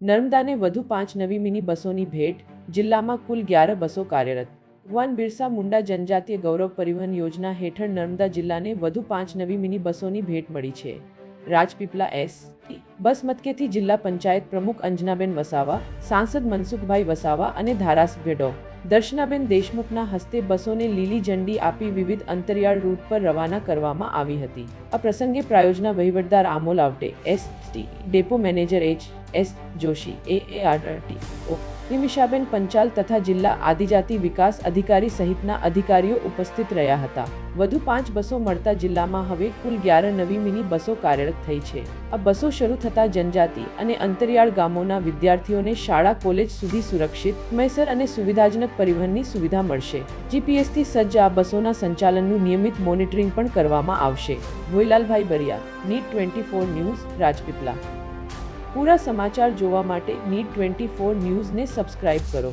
નર્મદાને વધુ 5 નવી મિની બસોની ભેટ, જિલ્લામાં કુલ 11 બસો કાર્યરત. ભગવાન બિરસા મુંડા જનજાતીય ગૌરવ પરિવહન યોજના હેઠળ નર્મદા જિલ્લાને વધુ 5 નવી મિની બસોની ભેટ મળી છે. રાજપીપળા એસ.ટી. બસ મથકેથી જિલ્લા પંચાયત પ્રમુખ અંજનાબેન વસાવા, સાંસદ મનસુખભાઈ વસાવા અને ધારાસભ્ય ડો. દર્શનાબેન દેશમુખના હસ્તે બસોને લીલી ઝંડી આપી વિવિધ અંતરિયાળ રૂટ પર રવાના કરવામાં આવી હતી. આ પ્રસંગે પ્રાયોજના વહીવટદાર Amol Awate, ST. Depot manager HS. Joshi, ARTO Nimishaben Panchal તથા જિલ્લા આદિજાતિ વિકાસ અધિકારી સહિતના અધિકારીઓ ઉપસ્થિત રહ્યા હતા. વધુ 5 બસો મળતા જિલ્લામાં હવે કુલ 11 નવી મિની બસો કાર્યરત થઈ છે. આ બસો શરૂ થતા જનજાતિ અને અંતરિયાળ ગામોના વિદ્યાર્થીઓને શાળા કોલેજ સુધી સુરક્ષિત, સમયસર અને સુવિધાજનક પરિવહનની સુવિધા મળશે. જીપીએસથી સજ્જ આ બસોના સંચાલનનું નિયમિત મોનિટરિંગ પણ કરવામાં આવશે. ભોઈલાલભાઈ બરિયા, નીટ 24 ન્યૂઝ, રાજપીપળા. પૂરા સમાચાર જોવા માટે નીટ 24 ન્યૂઝને સબસ્ક્રાઇબ કરો.